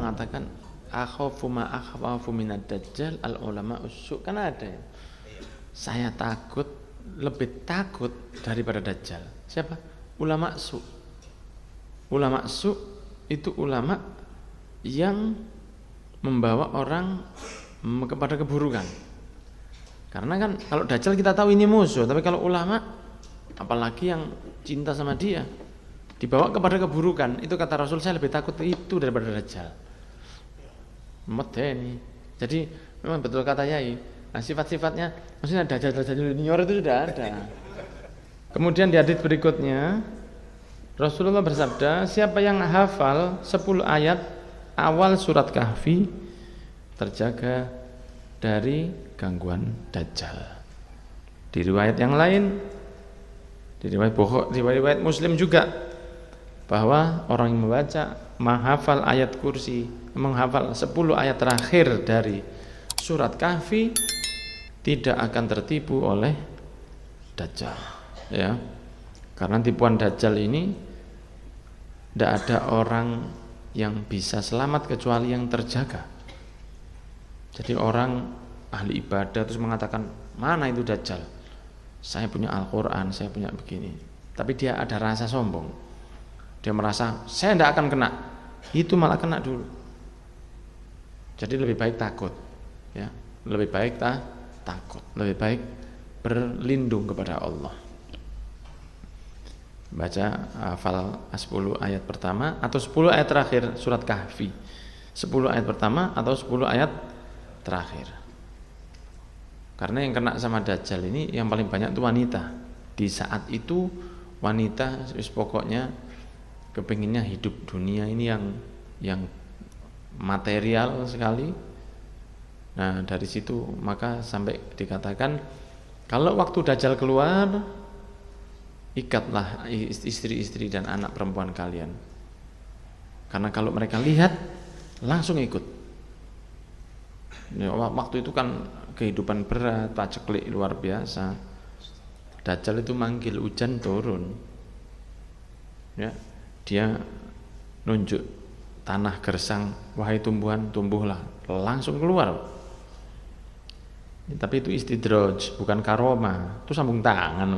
mengatakan akhafu ma akhafu minad dajjal al ulama usuk, kan ada ya. Saya lebih takut daripada dajjal. Siapa? Ulama su. Ulama su itu ulama yang membawa orang kepada keburukan. Karena kan kalau dajjal kita tahu ini musuh, tapi kalau ulama apalagi yang cinta sama dia dibawa kepada keburukan, itu kata Rasul, saya lebih takut itu daripada dajjal. Medeni. Jadi memang betul kata Yai. Nah, sifat-sifatnya maksudnya dajjal junior itu sudah ada. Kemudian di hadits berikutnya Rasulullah bersabda, siapa yang hafal 10 ayat awal surat Kahfi terjaga dari gangguan dajjal. Di riwayat yang lain, di riwayat Muslim juga, bahwa orang yang menghafal ayat kursi, menghafal 10 ayat terakhir dari surat Kahfi tidak akan tertipu oleh dajjal, ya. Karena tipuan dajjal ini tidak ada orang yang bisa selamat kecuali yang terjaga. Jadi orang ahli ibadah terus mengatakan, mana itu dajjal? Saya punya Al-Quran, saya punya begini. Tapi dia ada rasa sombong. Dia merasa saya tidak akan kena, itu malah kena dulu. Jadi lebih baik takut, ya. Lebih baik takut, lebih baik berlindung kepada Allah. Baca hafal 10 ayat pertama atau 10 ayat terakhir surat Kahfi. 10 ayat pertama atau 10 ayat terakhir. Karena yang kena sama dajjal ini yang paling banyak itu wanita. Di saat itu wanita pokoknya kepinginnya hidup dunia ini yang material sekali. Nah, dari situ maka sampai dikatakan kalau waktu dajjal keluar, ikatlah istri-istri dan anak perempuan kalian. Karena kalau mereka lihat langsung ikut. Ya, waktu itu kan kehidupan berat, paceklik luar biasa. Dajjal itu manggil hujan turun. Ya, dia nunjuk tanah gersang, wahai tumbuhan tumbuhlah, langsung keluar. Ya, tapi itu istidraj, bukan karomah. Itu sambung tangan.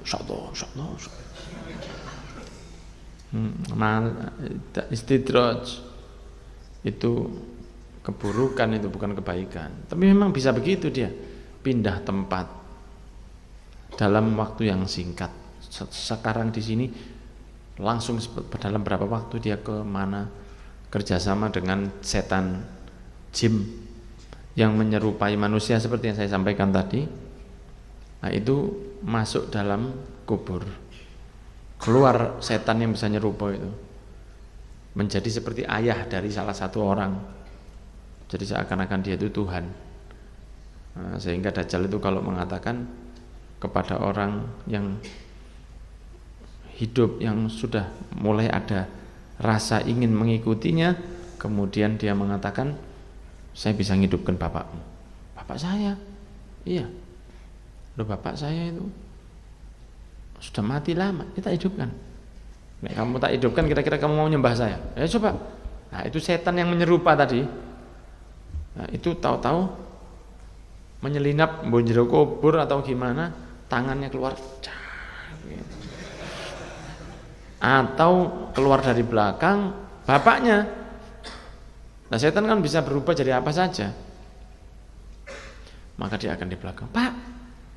Insyaallah. Istidraj itu keburukan, itu bukan kebaikan. Tapi memang bisa begitu, dia pindah tempat dalam waktu yang singkat. Sekarang di sini langsung dalam berapa waktu dia ke mana, kerjasama dengan setan jin yang menyerupai manusia seperti yang saya sampaikan tadi. Nah, itu masuk dalam kubur, keluar setan yang bisa nyerupai itu, menjadi seperti ayah dari salah satu orang. Jadi seakan-akan dia itu Tuhan. Nah, sehingga dajjal itu kalau mengatakan kepada orang yang hidup, yang sudah mulai ada rasa ingin mengikutinya, kemudian dia mengatakan, saya bisa menghidupkan bapakmu. Bapak saya? Iya. Loh, bapak saya itu sudah mati lama, kita hidupkan. Nek kamu tak hidupkan, kira-kira kamu mau nyembah saya? Ya coba. Nah, itu setan yang menyerupa tadi. Nah, itu tahu-tahu menyelinap bonjero kubur atau gimana, tangannya keluar, atau keluar dari belakang bapaknya. Nah, setan kan bisa berubah jadi apa saja. Maka dia akan di belakang, Pak,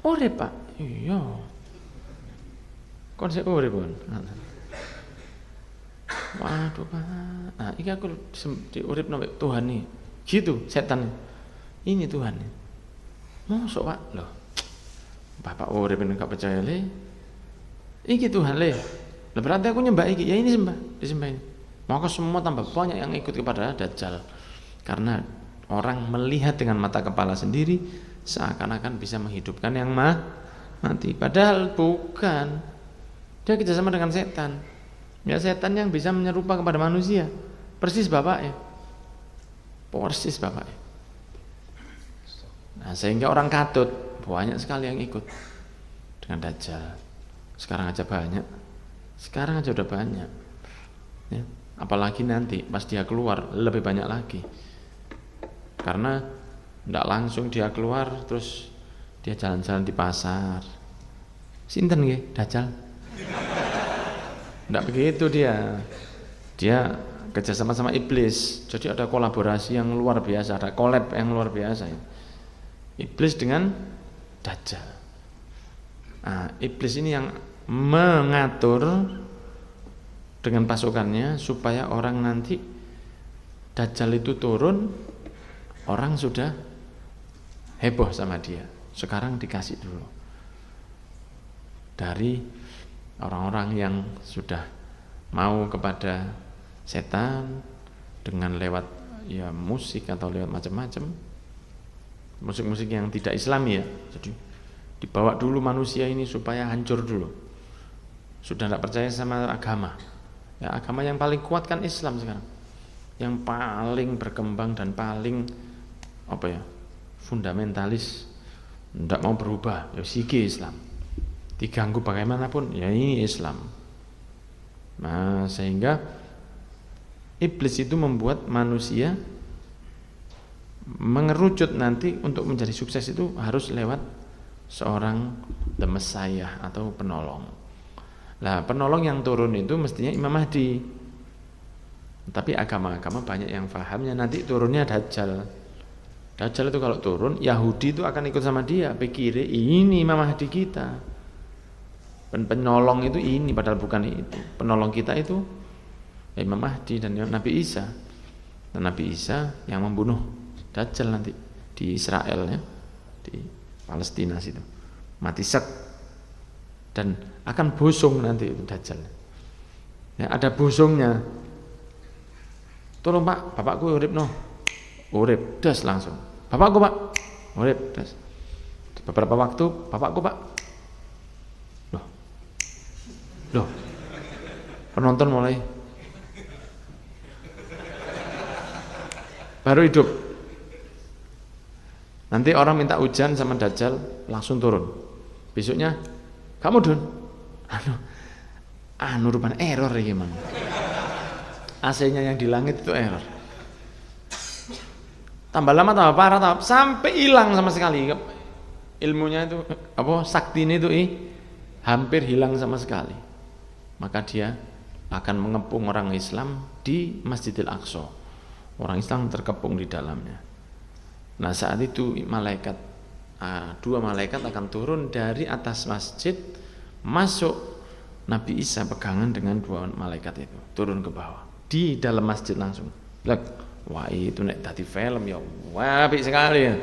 urip Pak. Iya. Kon sik urip pun. Waduh Pak. Nah, iki aku diuripno Tuhan nih. Gitu setan. Ini Tuhan. Mosok Pak, loh. Bapak urip enggak percaya le. Iki Tuhan le. Lah berarti aku nyembah iki. Ya ini disembah ini. Maka semua tambah banyak yang ikut kepada dajjal. Karena orang melihat dengan mata kepala sendiri seakan-akan bisa menghidupkan yang mati. Padahal bukan. Dia kerjasama dengan setan. Ya, setan yang bisa menyerupa kepada manusia. Persis bapaknya. Persis bapaknya. Nah, sehingga orang katut, banyak sekali yang ikut dengan dajjal. Sekarang aja banyak. Sekarang aja udah banyak. Ya. Apalagi nanti pas dia keluar lebih banyak lagi. Karena tidak langsung dia keluar terus dia jalan-jalan di pasar. Sinten nggih Dajjal? Tidak begitu dia. Dia kerjasama sama iblis. Jadi ada kolaborasi yang luar biasa, ada collab yang luar biasa. Iblis dengan Dajjal. Nah, iblis ini yang mengatur dengan pasukannya supaya orang nanti Dajjal itu turun, orang sudah heboh sama dia. Sekarang dikasih dulu dari orang-orang yang sudah mau kepada setan dengan lewat ya musik atau lewat macam-macam musik-musik yang tidak Islami ya. Jadi dibawa dulu manusia ini supaya hancur dulu. Sudah tidak percaya sama agama. Ya, agama yang paling kuat kan Islam sekarang. Yang paling berkembang dan paling fundamentalis, tidak mau berubah. Ya sigi Islam. Diganggu bagaimanapun, ya ini Islam. Nah, sehingga iblis itu membuat manusia mengerucut nanti untuk menjadi sukses itu harus lewat seorang the Messiah atau penolong. Nah, penolong yang turun itu mestinya Imam Mahdi. Tapi agama-agama banyak yang fahamnya nanti turunnya Dajjal. Dajjal itu kalau turun, Yahudi itu akan ikut sama dia, pikir ini Imam Mahdi kita. Penolong itu ini, padahal bukan itu. Penolong kita itu Imam Mahdi dan Nabi Isa. Dan Nabi Isa yang membunuh Dajjal nanti di Israel ya, di Palestina situ. Mati sek. Dan akan busung nanti itu Dajjal. Ya, ada busungnya. Tolong Pak, bapakku urip no. Urip, das langsung. Bapakku Pak, urip, das. Beberapa waktu, bapakku Pak. Loh. Penonton mulai baru hidup. Nanti orang minta hujan sama Dajjal langsung turun. Besoknya kamu Dun. Anu rupanya error ya gimana? AC-nya yang di langit itu error. Tambah lama tambah parah sampai hilang sama sekali. Ilmunya itu sakti ini itu hampir hilang sama sekali. Maka dia akan mengepung orang Islam di Masjidil Aqsa. Orang Islam terkepung di dalamnya. Nah saat itu dua malaikat akan turun dari atas masjid, masuk Nabi Isa pegangan dengan dua malaikat itu, turun ke bawah di dalam masjid langsung. Wah itu nek tadi film ya, wah apik sekali ya.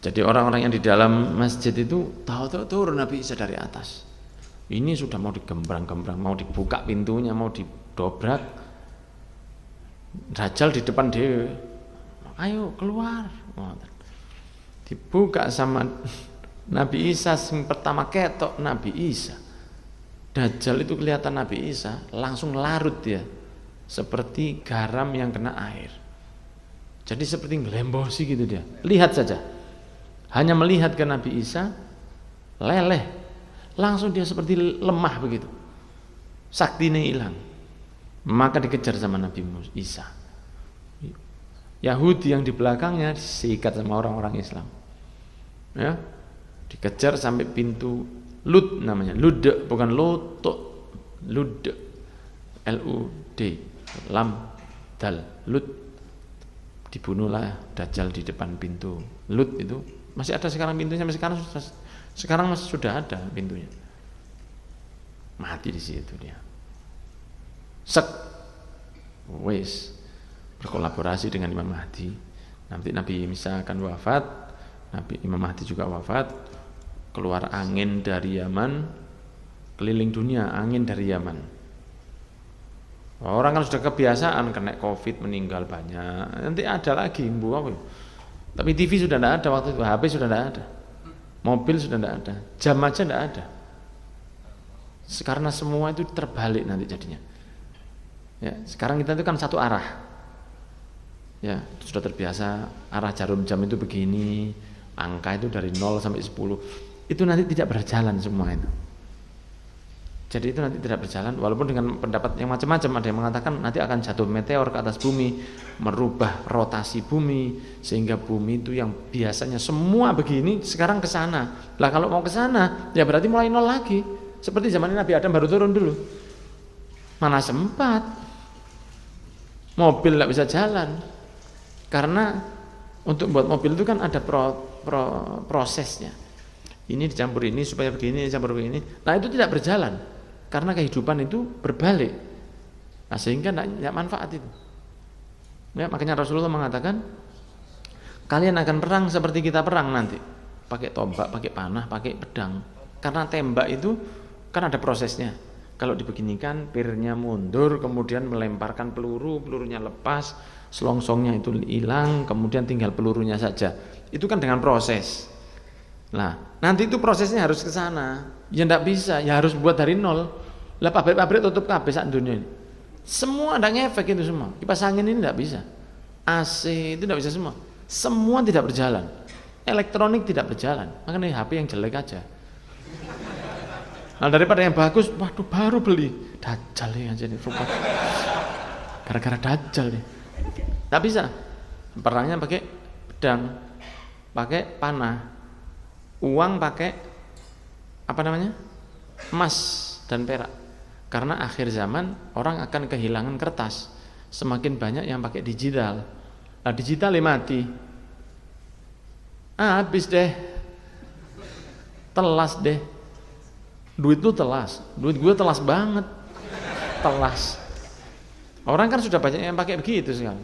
Jadi orang-orang yang di dalam masjid itu tahu-tahu turun Nabi Isa dari atas. Ini sudah mau digembrang-gembrang, mau dibuka pintunya, mau didobrak. Dajjal di depan dia. Ayo keluar. Dibuka sama Nabi Isa yang pertama ketok Nabi Isa. Dajjal itu kelihatan Nabi Isa langsung larut dia seperti garam yang kena air. Jadi seperti ngelembosi gitu dia. Lihat saja. Hanya melihat ke Nabi Isa leleh. Langsung dia seperti lemah begitu. Saktinya hilang. Maka dikejar sama Nabi Isa. Yahudi yang di belakangnya disikat sama orang-orang Islam. Ya, dikejar sampai pintu Lud namanya. Lud bukan Loto. Lud. L-U-D. Lam dal. Lud. Dibunuhlah Dajjal di depan pintu Lud itu. Masih ada sekarang pintunya, sampai sekarang masih sudah ada pintunya. Mati di situ dia. Sek. Wes. Berkolaborasi dengan Imam Mahdi. Nanti Nabi Isa akan wafat, Imam Mahdi juga wafat. Keluar angin dari Yaman, keliling dunia angin dari Yaman. Orang kan sudah kebiasaan kena COVID meninggal banyak. Nanti ada lagi Tapi TV sudah tidak ada waktu itu, HP sudah tidak ada, mobil sudah tidak ada, jam aja tidak ada. Karena semua itu terbalik nanti jadinya. Ya, sekarang kita itu kan satu arah. Ya, sudah terbiasa arah jarum jam itu begini, angka itu dari 0 sampai 10. Itu nanti tidak berjalan semua itu. Jadi itu nanti tidak berjalan, walaupun dengan pendapat yang macam-macam. Ada yang mengatakan nanti akan jatuh meteor ke atas bumi, merubah rotasi bumi, sehingga bumi itu yang biasanya semua begini sekarang ke sana. Lah kalau mau ke sana, ya berarti mulai nol lagi. Seperti zaman Nabi Adam baru turun dulu. Mana sempat. Mobil tidak bisa jalan. Karena untuk buat mobil itu kan ada prosesnya. Ini dicampur ini supaya begini, dicampur begini. Nah itu tidak berjalan. Karena kehidupan itu berbalik. Nah sehingga tidak manfaat itu. Ya, makanya Rasulullah mengatakan, kalian akan perang seperti kita perang nanti. Pakai tombak, pakai panah, pakai pedang. Karena tembak itu kan ada prosesnya. Kalau dibeginikan, pirnya mundur, kemudian melemparkan peluru, pelurunya lepas, selongsongnya itu hilang, kemudian tinggal pelurunya saja. Itu kan dengan proses. Nah, nanti itu prosesnya harus ke sana. Ya enggak bisa, ya harus buat dari nol. Lah pabrik-pabrik tutup kabeh sak dunia ini. Semua ada ngefek itu semua. Kipas angin ini enggak bisa. AC itu enggak bisa semua. Semua tidak berjalan. Elektronik tidak berjalan. Makanya HP yang jelek aja. Nah, daripada yang bagus, waduh baru beli. Dajjal ya jadi rupa. Gara-gara dajjal nih. Enggak bisa. Perangnya pakai pedang, pakai panah. Uang pakai apa namanya? Emas dan perak. Karena akhir zaman orang akan kehilangan kertas. Semakin banyak yang pakai digital. Nah, digital mati. Habis deh. Telas deh. Duit itu telas. Duit gue telas banget. Telas. Orang kan sudah banyak yang pakai begitu sekarang.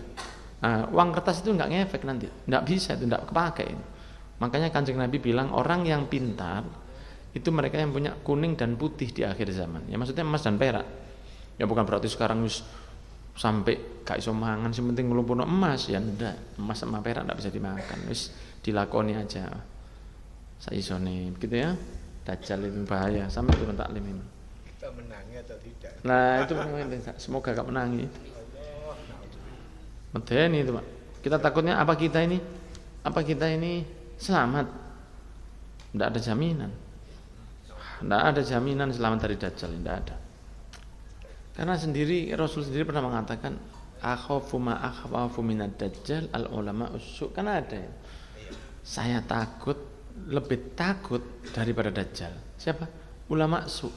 Nah, uang kertas itu enggak ngefek nanti. Enggak bisa, itu enggak kepakai itu. Makanya Kanjeng Nabi bilang orang yang pintar itu mereka yang punya kuning dan putih di akhir zaman. Ya maksudnya emas dan perak. Ya bukan berarti sekarang sampai gak iso mangan, sing penting nglumpuhno emas, ya ndak. Emas sama perak ndak bisa dimakan. Wis dilakoni aja. Saisone begitu ya. Dajjal itu bahaya, sampai turun taklim ini. Kita menangi atau tidak? Nah, itu semoga gak menangi. Medeni itu, Pak. Kita takutnya apa kita ini selamat. Tidak ada jaminan. Tidak ada jaminan selamat dari Dajjal, tidak ada. Karena Rasul sendiri pernah mengatakan, akhafu ma akhwafu minad Dajjal al ulama usuk. Kan ada ya. Saya lebih takut daripada Dajjal. Siapa? Ulama su.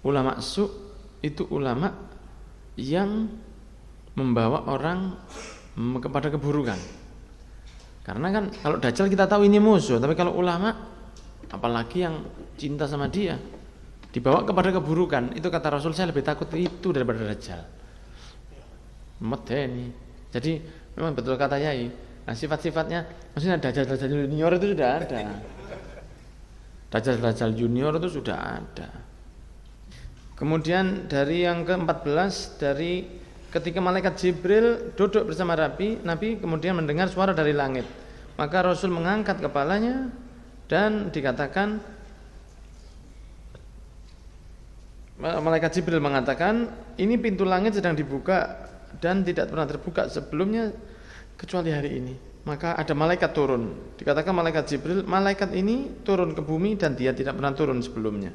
Ulama su itu ulama yang membawa orang kepada keburukan. Karena kan kalau Dajjal kita tahu ini musuh, tapi kalau ulama, apalagi yang cinta sama dia, dibawa kepada keburukan, itu kata Rasul, saya lebih takut itu daripada Dajjal. Medeni. Jadi memang betul kata Yai. Nah sifat-sifatnya, maksudnya Dajjal junior itu sudah ada. Dajjal junior itu sudah ada. Kemudian dari yang ke-14, dari ketika malaikat Jibril duduk bersama Nabi kemudian mendengar suara dari langit. Maka Rasul mengangkat kepalanya dan dikatakan, malaikat Jibril mengatakan, ini pintu langit sedang dibuka dan tidak pernah terbuka sebelumnya kecuali hari ini. Maka ada malaikat turun. Dikatakan malaikat Jibril, malaikat ini turun ke bumi dan dia tidak pernah turun sebelumnya.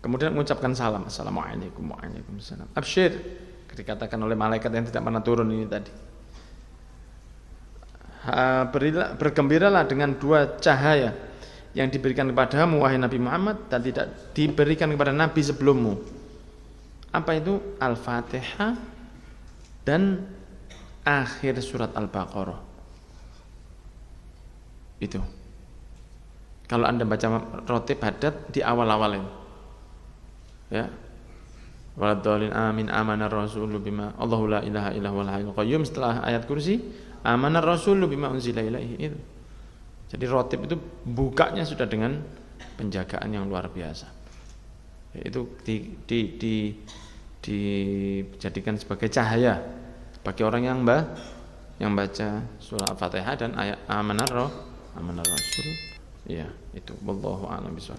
Kemudian mengucapkan salam, assalamualaikum waalaikumsalam. Absyir, dikatakan oleh malaikat yang tidak pernah turun ini tadi. Bergembiralah dengan dua cahaya yang diberikan kepadamu wahai Nabi Muhammad dan tidak diberikan kepada Nabi sebelummu. Apa itu? Al-Fatihah dan akhir surat Al-Baqarah. Itu. Kalau Anda baca rotib hadat di awal-awal ini. Ya. Waladhdallin amin amanar rasulu bima Allahu la ilaha illa huwal hayyul qayyum, setelah ayat kursi amanar rasulu bima unzila ilaihi itu. Jadi rotib itu bukanya sudah dengan penjagaan yang luar biasa. Itu dijadikan sebagai cahaya bagi orang yang baca surah Al-Fatihah dan ayat amanar rasul. Ya, itu wallahu a'lam bishawab.